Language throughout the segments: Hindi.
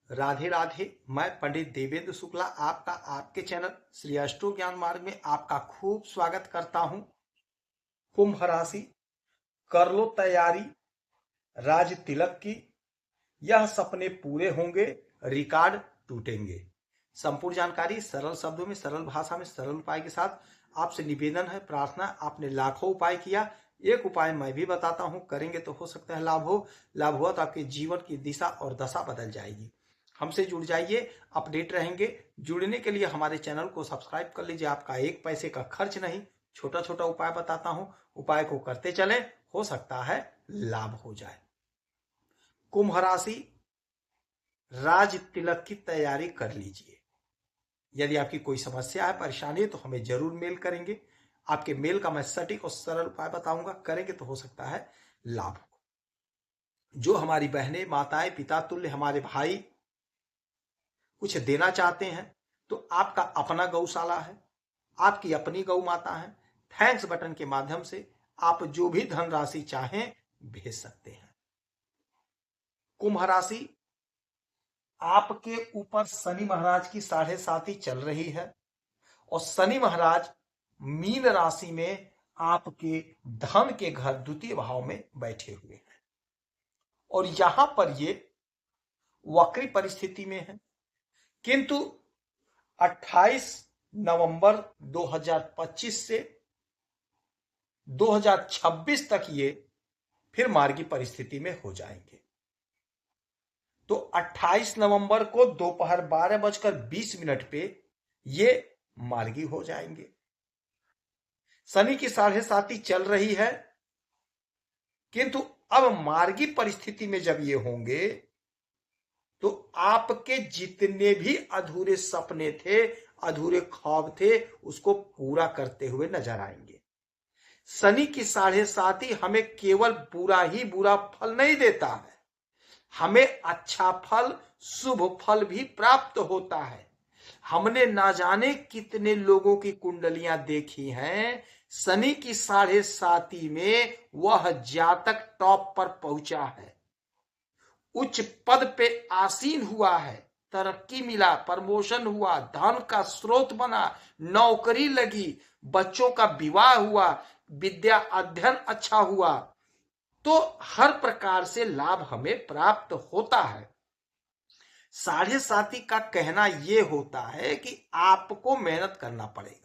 राधे राधे। मैं पंडित देवेंद्र शुक्ला आपका आपके चैनल श्री अष्टो ज्ञान मार्ग में आपका खूब स्वागत करता हूं। कुंभ राशि, कर लो तैयारी राज तिलक की, यह सपने पूरे होंगे, रिकॉर्ड टूटेंगे। संपूर्ण जानकारी सरल शब्दों में, सरल भाषा में, सरल उपाय के साथ आपसे निवेदन है, प्रार्थना। आपने लाखों उपाय किया, एक उपाय मैं भी बताता हूं, करेंगे तो हो सकता है लाभ हो। लाभ हुआ तो आपके जीवन की दिशा और दशा बदल जाएगी। हमसे जुड़ जाइए, अपडेट रहेंगे। जुड़ने के लिए हमारे चैनल को सब्सक्राइब कर लीजिए, आपका एक पैसे का खर्च नहीं। छोटा छोटा उपाय बताता हूं, उपाय को करते चले, हो सकता है लाभ हो जाए। कुंभ राशि, राज तिलक की तैयारी कर लीजिए। यदि आपकी कोई समस्या है, परेशानी है, तो हमें जरूर मेल करेंगे। आपके मेल का मैं सटीक और सरल उपाय बताऊंगा, करेंगे तो हो सकता है लाभ हो। जो हमारी बहनें, माताएं, पिता तुल्य हमारे भाई कुछ देना चाहते हैं, तो आपका अपना गौशाला है, आपकी अपनी गौ माता है, थैंक्स बटन के माध्यम से आप जो भी धनराशि चाहें भेज सकते हैं। कुंभ राशि, आपके ऊपर शनि महाराज की 7.5 चल रही है और शनि महाराज मीन राशि में आपके धन के घर द्वितीय भाव में बैठे हुए हैं और यहां पर ये वक्री परिस्थिति में है। किंतु 28 नवंबर 2025 से 2026 तक ये फिर मार्गी परिस्थिति में हो जाएंगे। तो 28 नवंबर को दोपहर 12:20 पे ये मार्गी हो जाएंगे। शनि की 7.5 चल रही है, किंतु अब मार्गी परिस्थिति में जब ये होंगे तो आपके जितने भी अधूरे सपने थे, अधूरे ख्वाब थे, उसको पूरा करते हुए नजर आएंगे। शनि की 7.5 हमें केवल बुरा ही बुरा फल नहीं देता है, हमें अच्छा फल, शुभ फल भी प्राप्त होता है। हमने ना जाने कितने लोगों की कुंडलियां देखी हैं, शनि की 7.5 में वह जातक टॉप पर पहुंचा है, उच्च पद पे आसीन हुआ है, तरक्की मिला, प्रमोशन हुआ, धन का स्रोत बना, नौकरी लगी, बच्चों का विवाह हुआ, विद्या अध्ययन अच्छा हुआ, तो हर प्रकार से लाभ हमें प्राप्त होता है। 7.5 का कहना यह होता है कि आपको मेहनत करना पड़ेगा,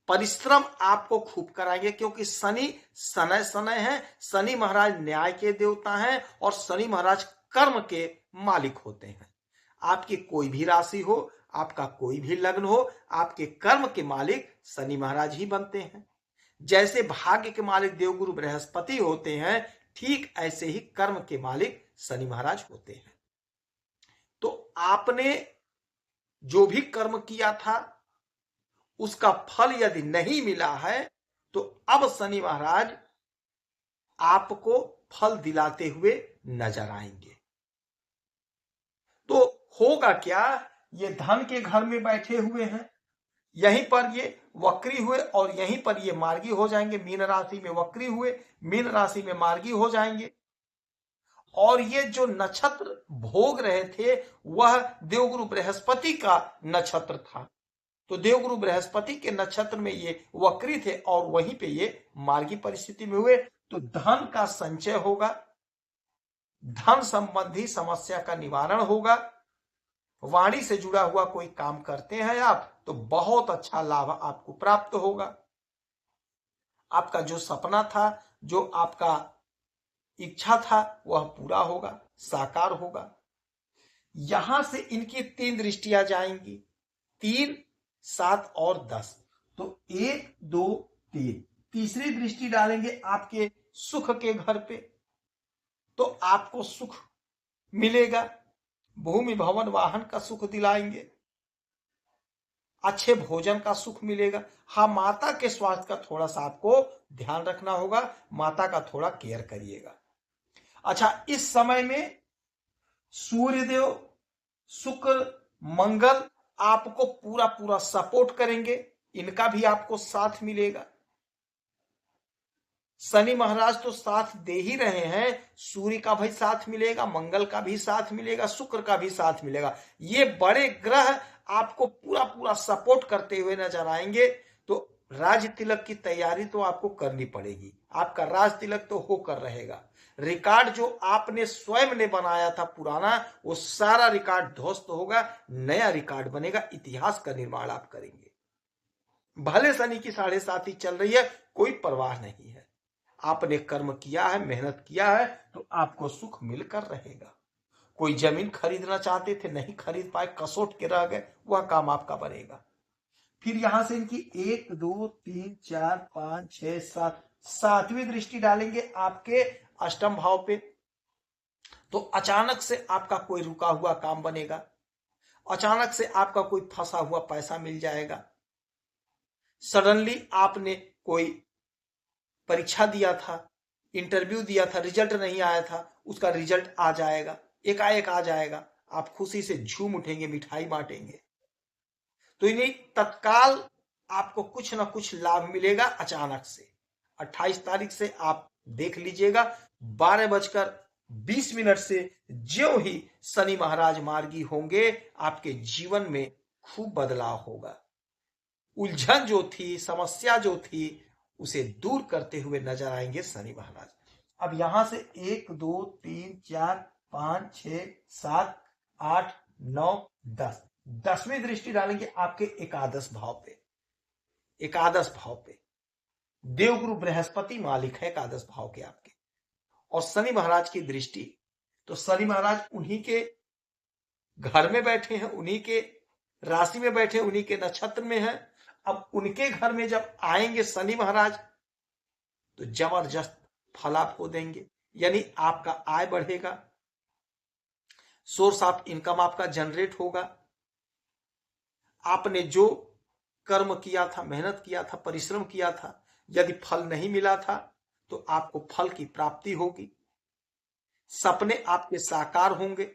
परिश्रम आपको खूब कराएंगे, क्योंकि शनि शनय शनय है, शनि महाराज न्याय के देवता हैं और शनि महाराज कर्म के मालिक होते हैं। आपकी कोई भी राशि हो, आपका कोई भी लग्न हो, आपके कर्म के मालिक शनि महाराज ही बनते हैं। जैसे भाग्य के मालिक देवगुरु बृहस्पति होते हैं, ठीक ऐसे ही कर्म के मालिक शनि महाराज होते हैं। तो आपने जो भी कर्म किया था उसका फल यदि नहीं मिला है, तो अब शनि महाराज आपको फल दिलाते हुए नजर आएंगे। तो होगा क्या, ये धन के घर में बैठे हुए हैं, यहीं पर ये वक्री हुए और यहीं पर ये मार्गी हो जाएंगे। मीन राशि में वक्री हुए, मीन राशि में मार्गी हो जाएंगे। और ये जो नक्षत्र भोग रहे थे वह देवगुरु बृहस्पति का नक्षत्र था, तो देवगुरु बृहस्पति के नक्षत्र में ये वक्री थे और वहीं पे ये मार्गी परिस्थिति में हुए। तो धन का संचय होगा, धन संबंधी समस्या का निवारण होगा। वाणी से जुड़ा हुआ कोई काम करते हैं आप, तो बहुत अच्छा लाभ आपको प्राप्त होगा। आपका जो सपना था, जो आपका इच्छा था, वह पूरा होगा, साकार होगा। यहां से इनकी 3 दृष्टियां जाएंगी, 3, 7 और 10। तो 1, 2, 3 तीसरी दृष्टि डालेंगे आपके सुख के घर पे, तो आपको सुख मिलेगा, भूमि भवन वाहन का सुख दिलाएंगे, अच्छे भोजन का सुख मिलेगा। हाँ, माता के स्वास्थ्य का थोड़ा सा आपको ध्यान रखना होगा, माता का थोड़ा केयर करिएगा। अच्छा, इस समय में सूर्यदेव, शुक्र, मंगल आपको पूरा पूरा सपोर्ट करेंगे, इनका भी आपको साथ मिलेगा। शनि महाराज तो साथ दे ही रहे हैं, सूर्य का भी साथ मिलेगा, मंगल का भी साथ मिलेगा, शुक्र का भी साथ मिलेगा। ये बड़े ग्रह आपको पूरा पूरा सपोर्ट करते हुए नजर आएंगे। तो राज तिलक की तैयारी तो आपको करनी पड़ेगी। आपका राज तिलक तो होकर रहेगा। रिकॉर्ड जो आपने स्वयं ने बनाया था पुराना, वो सारा रिकॉर्ड ध्वस्त होगा, नया रिकॉर्ड बनेगा, इतिहास का निर्माण आप करेंगे। भले शनि की 7.5 चल रही है, कोई परवाह नहीं है। आपने कर्म किया है, मेहनत किया है, तो आपको सुख मिलकर रहेगा। कोई जमीन खरीदना चाहते थे, नहीं खरीद पाए, कसोट के रह गए, वह काम आपका बनेगा। फिर यहां से इनकी 1 2 3 4 5 6 7 सातवीं दृष्टि डालेंगे आपके अष्टम भाव पे। तो अचानक से आपका कोई रुका हुआ काम बनेगा, अचानक से आपका कोई फंसा हुआ पैसा मिल जाएगा। सडनली आपने कोई परीक्षा दिया था, इंटरव्यू दिया था, रिजल्ट नहीं आया था, उसका रिजल्ट आ जाएगा, एकाएक आ जाएगा, आप खुशी से झूम उठेंगे, मिठाई बांटेंगे। तो इन्हें तत्काल आपको कुछ ना कुछ लाभ मिलेगा अचानक से। 28 तारीख से आप देख लीजिएगा, 12:20 से ज्यों ही शनि महाराज मार्गी होंगे, आपके जीवन में खूब बदलाव होगा। उलझन जो थी, समस्या जो थी, उसे दूर करते हुए नजर आएंगे शनि महाराज। अब यहां से 1 2 3 4 5 6 7 8 9 10, 10वीं दृष्टि डालेंगे आपके एकादश भाव पे। एकादश भाव पे देवगुरु बृहस्पति मालिक है एकादश भाव के आपके, और शनि महाराज की दृष्टि। तो शनि महाराज उन्हीं के घर में बैठे हैं, उन्हीं के राशि में बैठे, उन्हीं के नक्षत्र में है। अब उनके घर में जब आएंगे शनि महाराज, तो जबरदस्त फल आपको देंगे, यानी आपका आय बढ़ेगा, सोर्स ऑफ इनकम आपका जनरेट होगा। आपने जो कर्म किया था, मेहनत किया था, परिश्रम किया था, यदि फल नहीं मिला था, तो आपको फल की प्राप्ति होगी। सपने आपके साकार होंगे,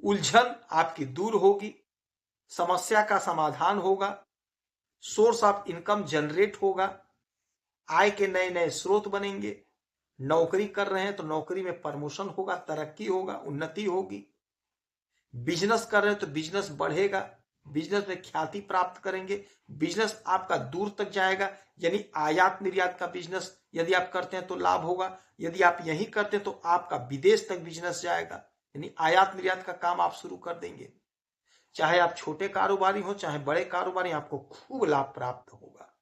उलझन आपकी दूर होगी, समस्या का समाधान होगा, सोर्स ऑफ इनकम जनरेट होगा, आय के नए नए स्रोत बनेंगे। नौकरी कर रहे हैं तो नौकरी में प्रमोशन होगा, तरक्की होगा, उन्नति होगी। बिजनेस कर रहे हैं तो बिजनेस बढ़ेगा, बिजनेस में ख्याति प्राप्त करेंगे, बिजनेस आपका दूर तक जाएगा, यानी आयात निर्यात का बिजनेस यदि आप करते हैं तो लाभ होगा। यदि आप यही करते हैं तो आपका विदेश तक बिजनेस जाएगा, यानी आयात निर्यात का काम आप शुरू कर देंगे। चाहे आप छोटे कारोबारी हो, चाहे बड़े कारोबारी, आपको खूब लाभ प्राप्त होगा।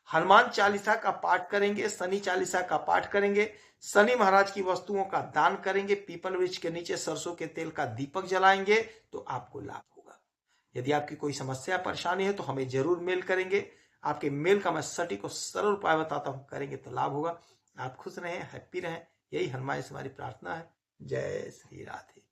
हनुमान चालीसा का पाठ करेंगे, शनि चालीसा का पाठ करेंगे, शनि महाराज की वस्तुओं का दान करेंगे, पीपल वृक्ष के नीचे सरसों के तेल का दीपक जलाएंगे, तो आपको लाभ होगा। यदि आपकी कोई समस्या परेशानी है तो हमें जरूर मेल करेंगे। आपके मेल का मैं सटीक और सरल उपाय बताता हूं, करेंगे तो लाभ होगा। आप खुश रहें, हैप्पी रहें, यही हनुमान से हमारी प्रार्थना है। जय श्री राधे।